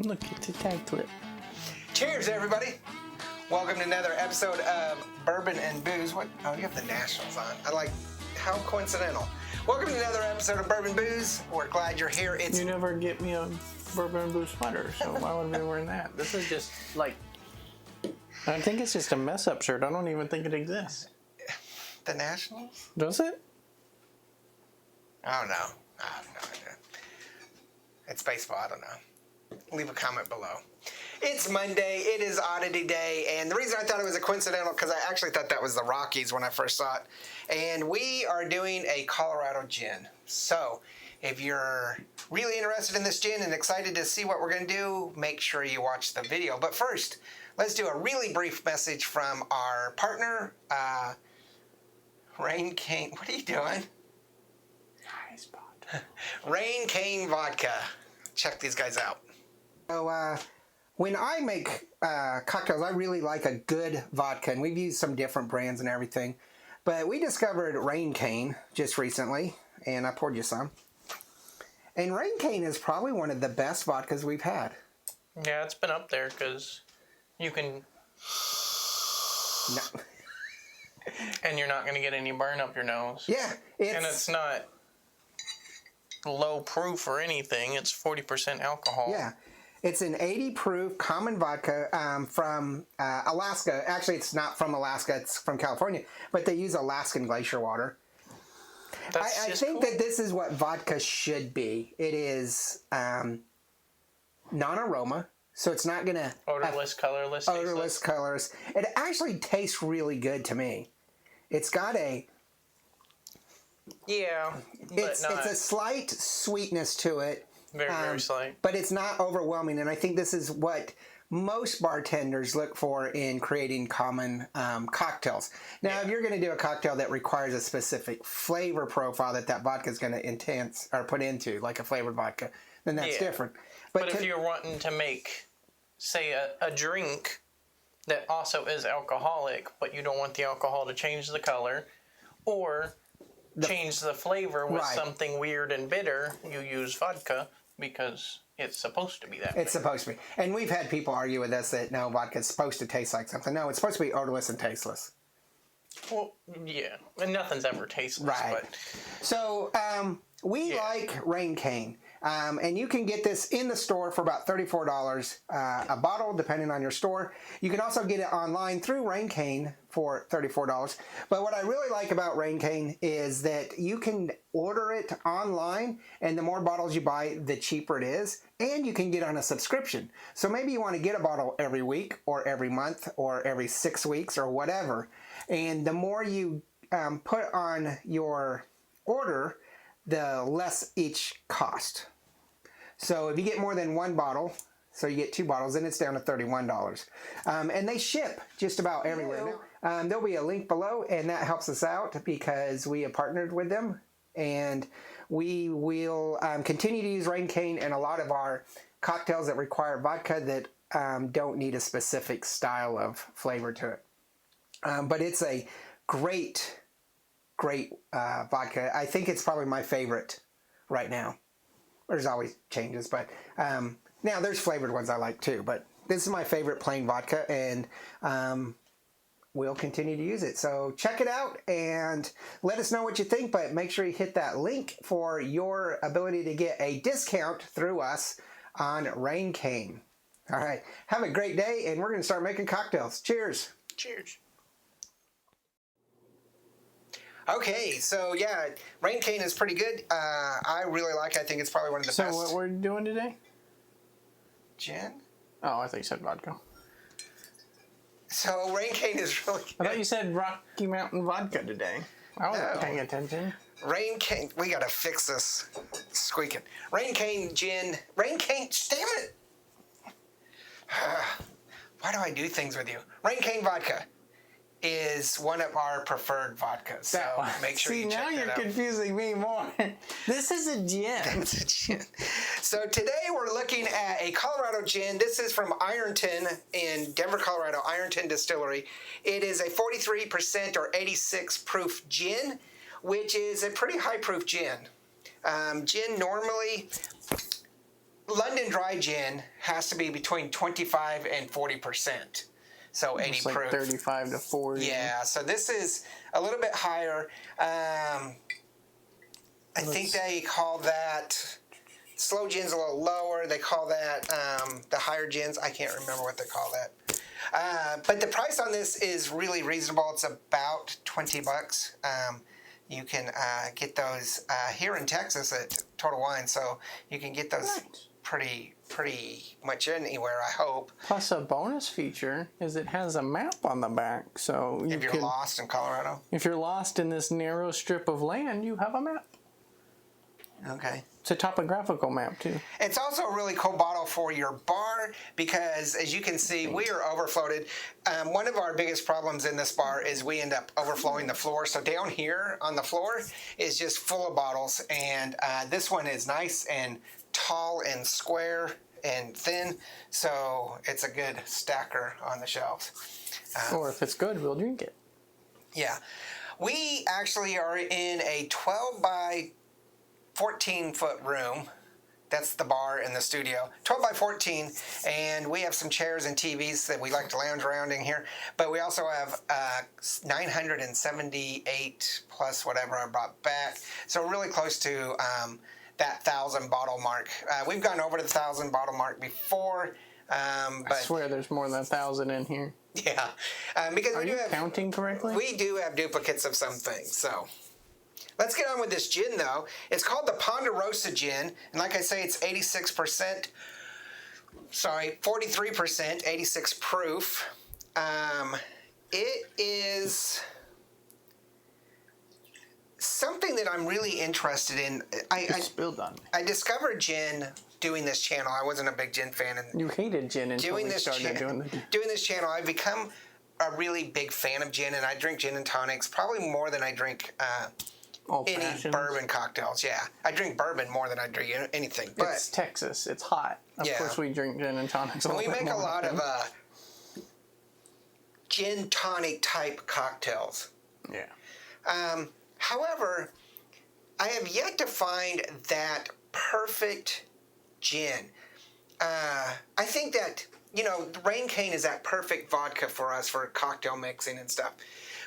Look, it's a tag clip. Cheers, everybody. Welcome to another episode of Bourbon and Booze. What? Oh, you have the Nationals on. I like, how coincidental. Welcome to another episode of Bourbon Booze. We're glad you're here. You never get me a Bourbon and Booze sweater, so why would I be wearing that? This is just like, I think it's just a mess-up shirt. I don't even think it exists. The Nationals? Does it? I don't know. I have no idea. It's baseball. I don't know. Leave a comment below. It's Monday. It is Oddity Day. And the reason I thought it was a coincidental, because I actually thought that was the Rockies when I first saw it. And we are doing a Colorado gin. So if you're really interested in this gin and excited to see what we're going to do, make sure you watch the video. But first, let's do a really brief message from our partner, Rain Cane. What are you doing? Rain Cane Vodka. Check these guys out. So, when I make cocktails, I really like a good vodka, and we've used some different brands and everything. But we discovered Rain Cane just recently, and I poured you some. And Rain Cane is probably one of the best vodkas we've had. Yeah, it's been up there because you can... No. And you're not going to get any burn up your nose. Yeah. And it's not low proof or anything. It's 40% alcohol. Yeah. It's an 80 proof common vodka from Alaska. Actually, it's not from Alaska. It's from California. But they use Alaskan glacier water. I think that this is what vodka should be. It is non-aroma. So it's not going to... Odorless, colorless, odorless, colorless. It actually tastes really good to me. It's got a... Yeah, it's a slight sweetness to it. Very slight. But it's not overwhelming, and I think this is what most bartenders look for in creating common cocktails. Now, if you're going to do a cocktail that requires a specific flavor profile that vodka is going to put into, like a flavored vodka, then that's different. But if you're wanting to make, say, a drink that also is alcoholic, but you don't want the alcohol to change the color, or change the flavor with something weird and bitter, you use vodka because it's supposed to be that way. It's supposed to be. And we've had people argue with us that, no, vodka's supposed to taste like something. No, it's supposed to be odorless and tasteless. Well, yeah. And nothing's ever tasteless. Right. But... So, we like Rain Cane. And you can get this in the store for about $34 a bottle, depending on your store. You can also get it online through Rain Cane for $34. But what I really like about Rain Cane is that you can order it online, and the more bottles you buy, the cheaper it is. And you can get on a subscription. So maybe you want to get a bottle every week or every month or every 6 weeks or whatever. And the more you put on your order, the less each cost. So if you get more than one bottle, so you get 2 bottles, then it's down to $31. And they ship just about everywhere. There'll be a link below, and that helps us out because we have partnered with them. And we will continue to use Rain Cane in a lot of our cocktails that require vodka that don't need a specific style of flavor to it. But it's a great vodka. I think it's probably my favorite right now. There's always changes, but now there's flavored ones I like too. But this is my favorite plain vodka, and we'll continue to use it. So check it out and let us know what you think, but make sure you hit that link for your ability to get a discount through us on Rain Cane. All right, have a great day, and we're going to start making cocktails. Cheers. Cheers. Okay, so yeah, Rain Cane is pretty good. I really like it. I think it's probably one of the best. So what we're doing today? Gin? Oh, I thought you said vodka. So Rain Cane is really good. I thought you said Rocky Mountain vodka today. I wasn't paying attention. Rain Cane, we gotta fix this squeaking. Rain Cane gin. Rain Cane, damn it! Why do I do things with you? Rain Cane vodka is one of our preferred vodkas. So make sure you check that out. See, now you're confusing me more. This is a gin. It's a gin. So today we're looking at a Colorado gin. This is from Ironton in Denver, Colorado, Ironton Distillery. It is a 43% or 86 proof gin, which is a pretty high proof gin. Gin normally London Dry Gin has to be between 25 and 40%. So 80 It's like proof. 35 to 40. Yeah, so this is a little bit higher. I think they call that, slow gin's a little lower. They call that the higher gins. I can't remember what they call that. But the price on this is really reasonable. It's about $20. You can get those here in Texas at Total Wine, so you can get those pretty much anywhere, I hope. Plus, a bonus feature is it has a map on the back, so if you're lost in Colorado. If you're lost in this narrow strip of land, you have a map. Okay. It's a topographical map too. It's also a really cool bottle for your bar because, as you can see, we are overfloated. One of our biggest problems in this bar is we end up overflowing the floor. So down here on the floor is just full of bottles, and this one is nice and tall and square and thin, so it's a good stacker on the shelves. Or if it's good, we'll drink it. Yeah. We actually are in a 12 by 14-foot room. That's the bar and the studio. 12 by 14, and we have some chairs and TVs that we like to lounge around in here. But we also have 978 plus whatever I brought back. So we're really close to that 1,000 bottle mark. We've gone over the 1,000 bottle mark before. But I swear there's more than 1,000 in here. Yeah. Because Are you counting correctly? We do have duplicates of some things, so... Let's get on with this gin, though. It's called the Ponderosa Gin, and like I say, it's 43%, 86 proof. It is something that I'm really interested in. Spilled on me. I discovered gin doing this channel. I wasn't a big gin fan. And you hated gin until we started doing this channel. I've become a really big fan of gin, and I drink gin and tonics probably more than I drink... any bourbon cocktails, yeah. I drink bourbon more than I drink anything. But it's Texas. It's hot. Of course we drink gin and tonics. And we make a lot of gin tonic type cocktails. Yeah. However, I have yet to find that perfect gin. I think that, Rain Cane is that perfect vodka for us for cocktail mixing and stuff.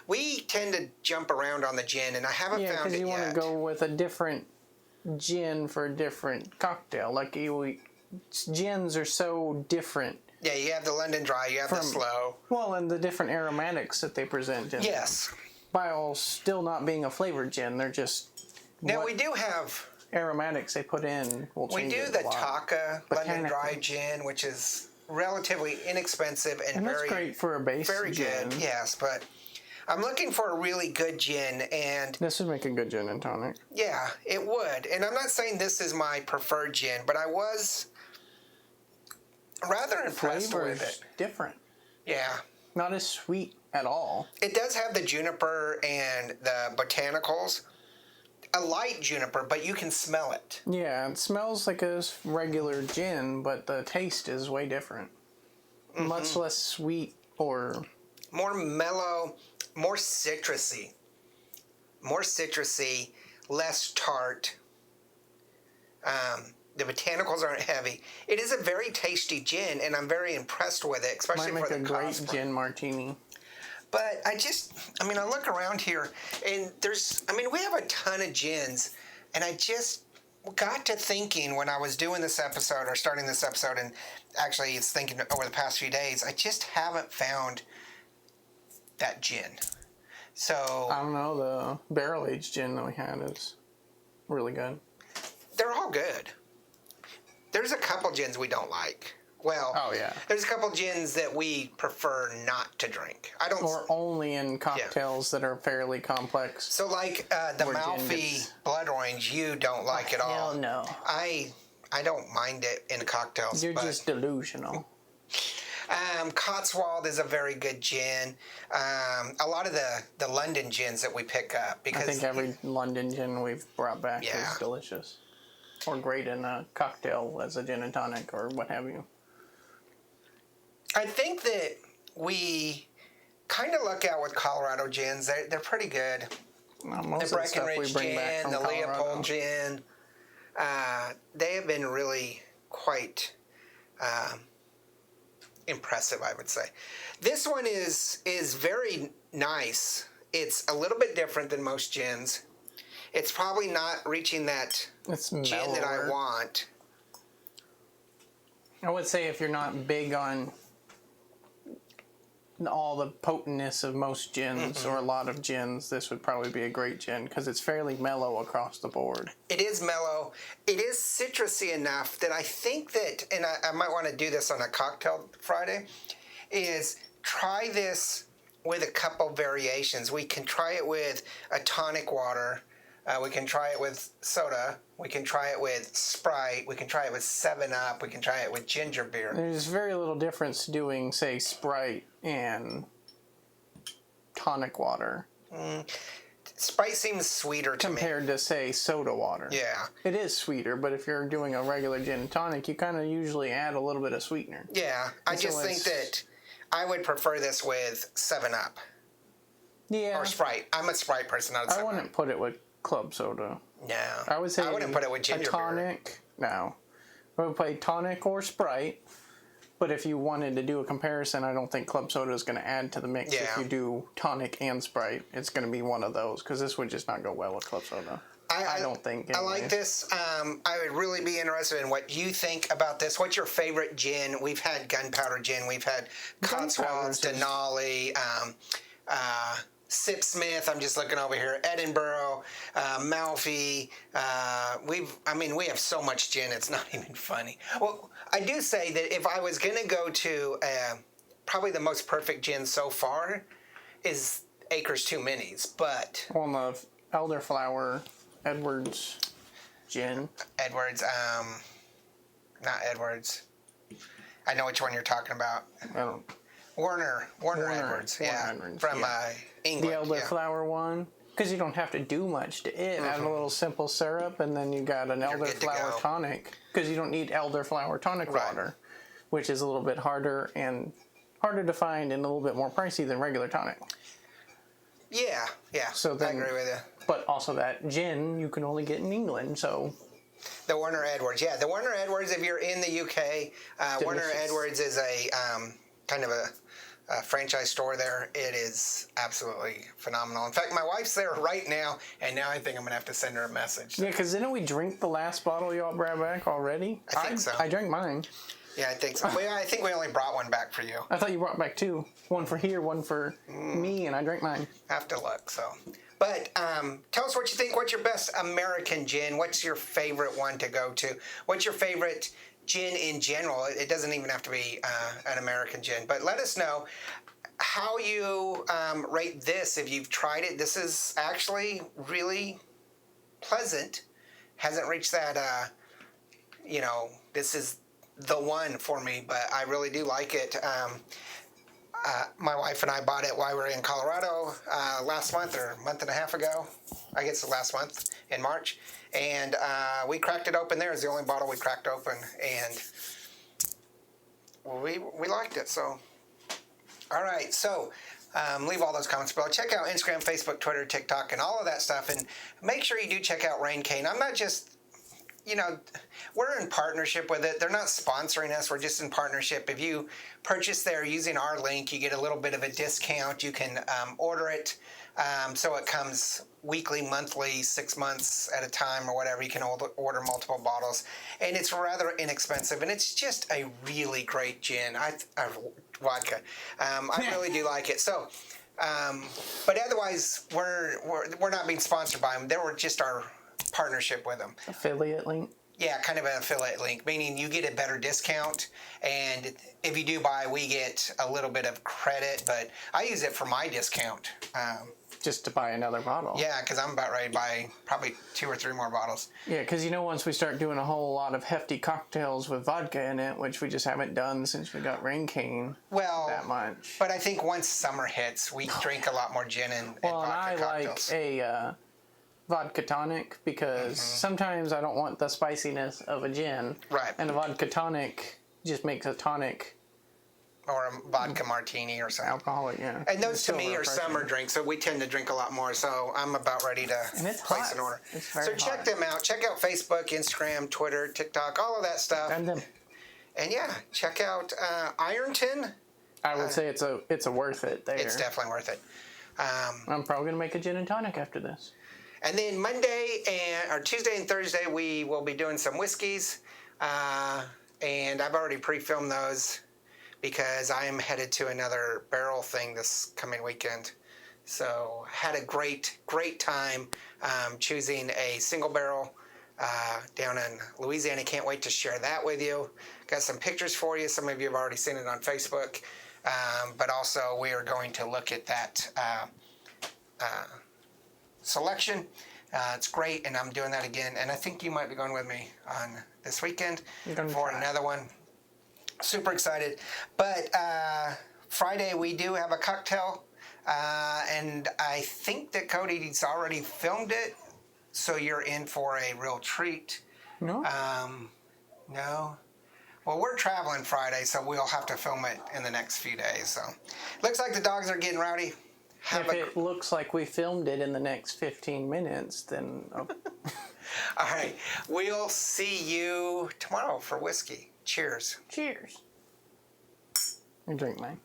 We tend to jump around on the gin, and I haven't found it yet. Yeah, because you want to go with a different gin for a different cocktail. Like, gins are so different. Yeah, you have the London Dry, you have the Slow. Well, and the different aromatics that they present. Yes. While still not being a flavored gin, they're just... Now, we do have... aromatics they put in will change. We do the Taka London Dry Gin, which is relatively inexpensive and that's great for a base very gin. Good, yes, but... I'm looking for a really good gin, and... This would make a good gin and tonic. Yeah, it would. And I'm not saying this is my preferred gin, but I was rather impressed with it. Different. Yeah. Not as sweet at all. It does have the juniper and the botanicals. A light juniper, but you can smell it. Yeah, it smells like a regular gin, but the taste is way different. Mm-hmm. Much less sweet or... More mellow... More citrusy, less tart. The botanicals aren't heavy. It is a very tasty gin, and I'm very impressed with it, especially for the cost. Might make a great gin martini. But I look around here, and we have a ton of gins, and I just got to thinking when I was doing this episode, or starting this episode, and actually it's thinking over the past few days, I just haven't found... that gin. So... I don't know, the barrel-aged gin that we had is really good. They're all good. There's a couple gins we don't like. Well, there's a couple gins that we prefer not to drink. Or only in cocktails that are fairly complex. So like the Malfi Blood Orange, you don't like at all. Hell no. I don't mind it in cocktails. You're just delusional. Cotswold is a very good gin. A lot of the London gins that we pick up. Because I think every London gin we've brought back is delicious. Or great in a cocktail as a gin and tonic or what have you. I think that we kind of luck out with Colorado gins. They're pretty good. Most the Breckenridge gin, the Leopold gin. They have been really quite impressive, I would say. This one is very nice. It's a little bit different than most gins. It's probably not reaching that gin that I want. I would say if you're not big on all the potentness of most gins or a lot of gins, this would probably be a great gin because it's fairly mellow across the board. It is mellow. It is citrusy enough that I think that, and I might want to do this on a cocktail Friday, is try this with a couple variations. We can try it with a tonic water. We can try it with soda. We can try it with Sprite. We can try it with 7-Up. We can try it with ginger beer. There's very little difference doing, say, Sprite and tonic water. Sprite seems sweeter to me. Compared to, say, soda water. Yeah. It is sweeter, but if you're doing a regular gin and tonic, you kind of usually add a little bit of sweetener. Yeah. I just think that I would prefer this with 7-Up. Yeah. Or Sprite. I'm a Sprite person, not a 7-Up. I wouldn't put it with club soda. No. I would say I wouldn't put it with ginger a tonic. Beer. No. I would play tonic or Sprite. But if you wanted to do a comparison, I don't think club soda is going to add to the mix. Yeah. If you do tonic and Sprite, it's going to be one of those because this would just not go well with club soda. I don't think. Anyway. I like this. I would really be interested in what you think about this. What's your favorite gin? We've had gunpowder gin. We've had Cotswolds, Denali, Sipsmith. I'm just looking over here. Edinburgh, Malfi. We have so much gin. It's not even funny. Well, I do say that if I was going to go to probably the most perfect gin so far is Acres 2 Minis, but on the elderflower Edwards gin. Edwards, not Edwards. I know which one you're talking about. I don't. Warner Edwards, Edwards, from England. The elderflower one, because you don't have to do much to it. Add a little simple syrup, and then you got an elderflower tonic, because you don't need elderflower tonic water, which is a little bit harder to find and a little bit more pricey than regular tonic. Yeah. So then, I agree with you. But also that gin you can only get in England, so. The Warner Edwards, the Warner Edwards. If you're in the UK, Warner Edwards is a kind of a franchise store there. It is absolutely phenomenal. In fact, my wife's there right now, and now I think I'm going to have to send her a message. Yeah, because didn't we drink the last bottle y'all brought back already? I think so. I drank mine. Yeah, I think so. I think we only brought one back for you. I thought you brought back two. One for here, one for me, and I drank mine. Have to look, so. But tell us what you think. What's your best American gin? What's your favorite one to go to? What's your favorite gin in general? It doesn't even have to be an American gin. But let us know how you rate this if you've tried it. This is actually really pleasant. Hasn't reached that, this is the one for me, but I really do like it. My wife and I bought it while we were in Colorado last month or a month and a half ago. I guess last month in March. And we cracked it open there. It's the only bottle we cracked open. And we liked it. So, all right. So, leave all those comments below. Check out Instagram, Facebook, Twitter, TikTok, and all of that stuff. And make sure you do check out Rain Cane. I'm not just... we're in partnership with it. They're not sponsoring us. We're just in partnership. If you purchase there using our link, you get a little bit of a discount. You can order it so it comes weekly, monthly, 6 months at a time or whatever. You can order multiple bottles. And it's rather inexpensive. And it's just a really great gin. Vodka. I really do like it. So, but otherwise, we're not being sponsored by them. They were just our partnership with them. Affiliate link? Yeah, kind of an affiliate link, meaning you get a better discount, and if you do buy, we get a little bit of credit, but I use it for my discount. Just to buy another bottle. Yeah, because I'm about ready to buy probably 2 or 3 more bottles. Yeah, because once we start doing a whole lot of hefty cocktails with vodka in it, which we just haven't done since we got Rain Cane that much. But I think once summer hits, we drink a lot more gin and vodka cocktails. Like a... vodka tonic because sometimes I don't want the spiciness of a gin. Right. And a vodka tonic just makes a tonic or a vodka martini or something. Alcoholic, yeah. And those It's to still me are refreshing. summer drinks, so we tend to drink a lot more. So I'm about ready to And it's place hot. an order. It's very So check hot. them out. Check out Facebook, Instagram, Twitter, TikTok, all of that stuff. And then And yeah, check out Ironton. I would say it's a worth it there. It's definitely worth it. I'm probably gonna make a gin and tonic after this. And then Monday or Tuesday and Thursday, we will be doing some whiskeys. And I've already pre-filmed those because I am headed to another barrel thing this coming weekend. So had a great time choosing a single barrel down in Louisiana. Can't wait to share that with you. Got some pictures for you. Some of you have already seen it on Facebook. But also we are going to look at that selection. It's great, and I'm doing that again. And I think you might be going with me on this weekend for another one. Super excited. But Friday we do have a cocktail, and I think that Cody's already filmed it, so you're in for a real treat. No. No? Well, we're traveling Friday, so we'll have to film it in the next few days. So looks like the dogs are getting rowdy. If it looks like we filmed it in the next 15 minutes, then... Oh. All right. We'll see you tomorrow for whiskey. Cheers. Cheers. You drink mine.